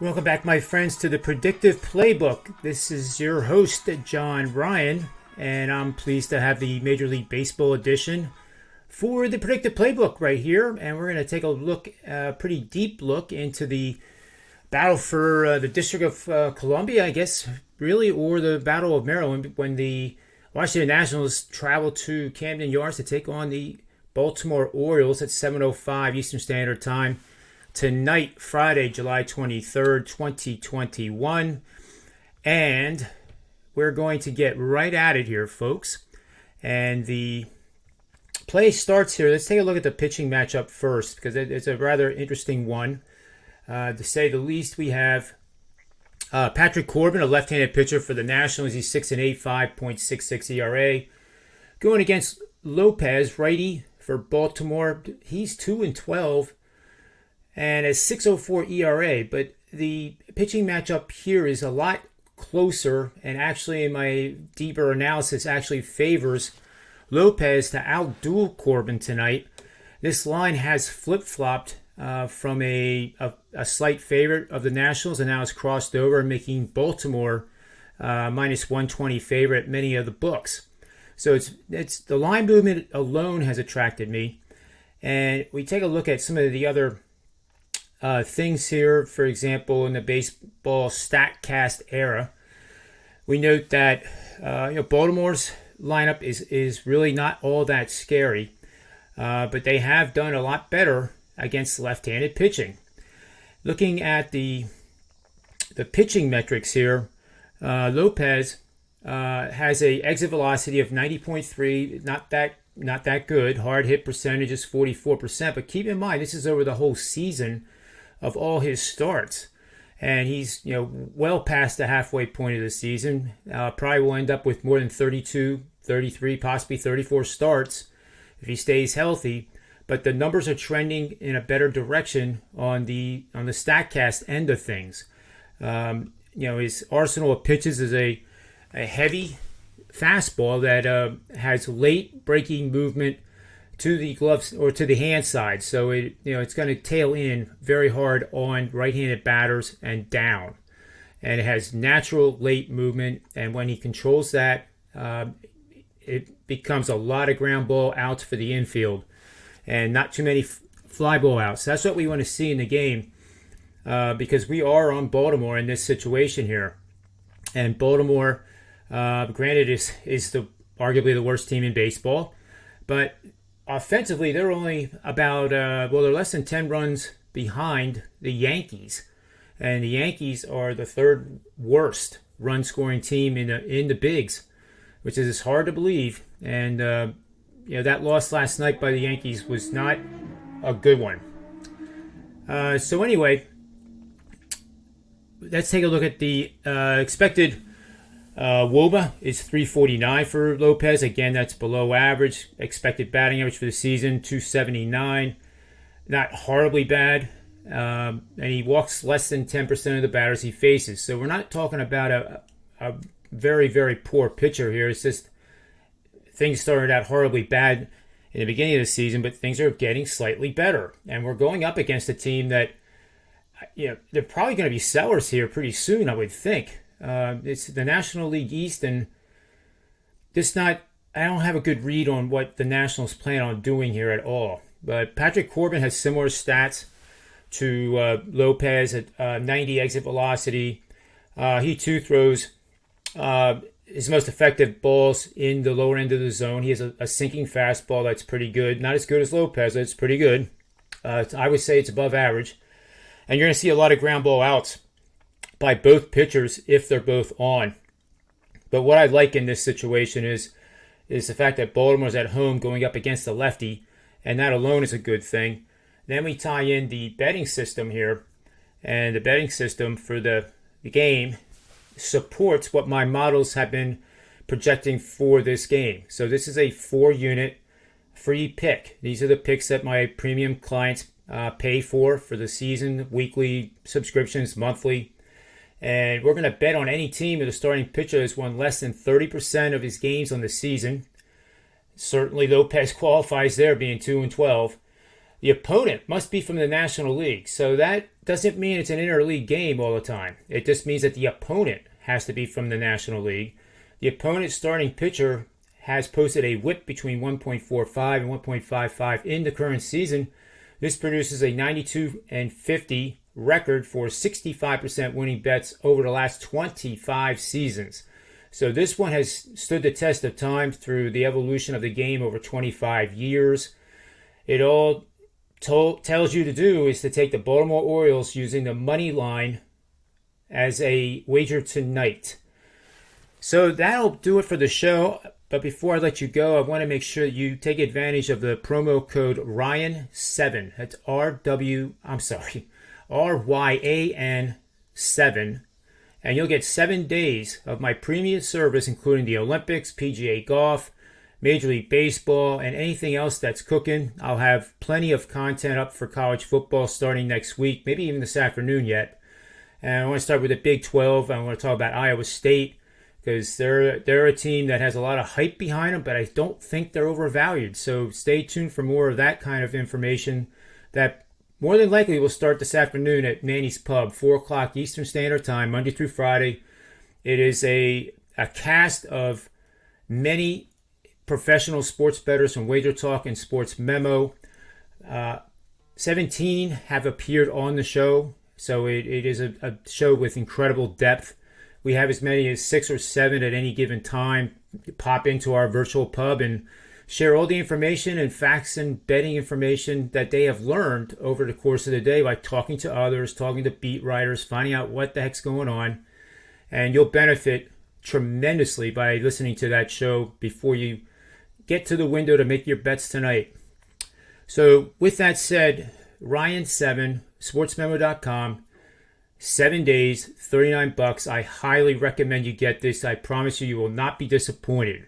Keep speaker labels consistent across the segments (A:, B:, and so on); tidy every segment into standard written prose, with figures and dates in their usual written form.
A: Welcome back, my friends, to the Predictive Playbook. This is your host, John Ryan, and I'm pleased to have the Major League Baseball edition for the Predictive Playbook right here. And we're going to take a look, a pretty deep look into the battle for the District of Columbia, I guess, really, or the Battle of Maryland when the Washington Nationals travel to Camden Yards to take on the Baltimore Orioles at 7:05 Eastern Standard Time tonight, Friday, July 23rd, 2021. And we're going to get right at it here, folks. And the play starts here. Let's take a look at the pitching matchup first, because it's a rather interesting one. To say the least, we have Patrick Corbin, a left-handed pitcher for the Nationals. He's 6-8, 5.66 ERA. Going against Lopez, righty for Baltimore. He's 2-12. And a 6.04 ERA, but the pitching matchup here is a lot closer, and actually in my deeper analysis actually favors Lopez to outduel Corbin tonight. This line has flip-flopped from a slight favorite of the Nationals, and now it's crossed over, making Baltimore minus 120 favorite many of the books. So it's the line movement alone has attracted me, and we take a look at some of the other things here. For example, in the baseball StatCast era, we note that Baltimore's lineup is really not all that scary, but they have done a lot better against left-handed pitching. Looking at the pitching metrics here, Lopez has a exit velocity of 90.3, not that good. Hard hit percentage is 44%, but keep in mind this is over the whole season of all his starts, and he's well past the halfway point of the season. Probably will end up with more than 32, 33, possibly 34 starts if he stays healthy. But the numbers are trending in a better direction on the StatCast end of things. His arsenal of pitches is a heavy fastball that has late breaking movement to the gloves or to the hand side, so it's going to tail in very hard on right-handed batters and down, and it has natural late movement, and when he controls that, it becomes a lot of ground ball outs for the infield and not too many fly ball outs. That's what we want to see in the game, because we are on Baltimore in this situation here, and Baltimore, granted, is arguably the worst team in baseball, but offensively, they're only about, they're less than 10 runs behind the Yankees. And the Yankees are the third worst run-scoring team in the bigs, which is hard to believe. And, that loss last night by the Yankees was not a good one. So anyway, let's take a look at the expected WOBA is 349 for Lopez. Again, that's below average. Expected batting average for the season, 279. Not horribly bad. And he walks less than 10% of the batters he faces. So we're not talking about a very, very poor pitcher here. It's just things started out horribly bad in the beginning of the season, but things are getting slightly better. And we're going up against a team that, they're probably going to be sellers here pretty soon, I would think. It's the National League East, and I don't have a good read on what the Nationals plan on doing here at all. But Patrick Corbin has similar stats to Lopez at 90 exit velocity. He too throws his most effective balls in the lower end of the zone. He has a sinking fastball that's pretty good. Not as good as Lopez, but it's pretty good. I would say it's above average. And you're going to see a lot of ground ball outs by both pitchers if they're both on. But what I like in this situation is the fact that Baltimore's at home going up against a lefty, and that alone is a good thing. Then we tie in the betting system here, and the betting system for the game supports what my models have been projecting for this game. So this is a 4-unit free pick. These are the picks that my premium clients pay for the season, weekly subscriptions, monthly. And we're going to bet on any team if the starting pitcher has won less than 30% of his games on the season. Certainly Lopez qualifies there, being 2-12. The opponent must be from the National League. So that doesn't mean it's an interleague game all the time. It just means that the opponent has to be from the National League. The opponent's starting pitcher has posted a whip between 1.45 and 1.55 in the current season. This produces a 92 and 50 record for 65% winning bets over the last 25 seasons. So this one has stood the test of time through the evolution of the game over 25 years. It all tells you to do is to take the Baltimore Orioles using the money line as a wager tonight. So that'll do it for the show. But before I let you go, I want to make sure you take advantage of the promo code RYAN7. That's RYAN7. And you'll get 7 days of my premium service, including the Olympics, PGA Golf, Major League Baseball, and anything else that's cooking. I'll have plenty of content up for college football starting next week, maybe even this afternoon yet. And I want to start with the Big 12. I want to talk about Iowa State because they're a team that has a lot of hype behind them, but I don't think they're overvalued. So stay tuned for more of that kind of information that more than likely will start this afternoon at Manny's Pub, 4 o'clock Eastern Standard Time, Monday through Friday. It is a cast of many professional sports bettors from Wager Talk and Sportsmemo. 17 have appeared on the show, so it is a show with incredible depth. We have as many as 6 or 7 at any given time pop into our virtual pub and share all the information and facts and betting information that they have learned over the course of the day by talking to others, talking to beat writers, finding out what the heck's going on. And you'll benefit tremendously by listening to that show before you get to the window to make your bets tonight. So with that said, Ryan7, sportsmemo.com, 7 days, $39. I highly recommend you get this. I promise you, you will not be disappointed.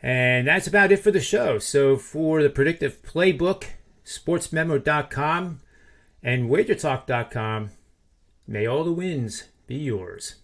A: And that's about it for the show. So for the Predictive Playbook, sportsmemo.com and wagertalk.com, may all the wins be yours.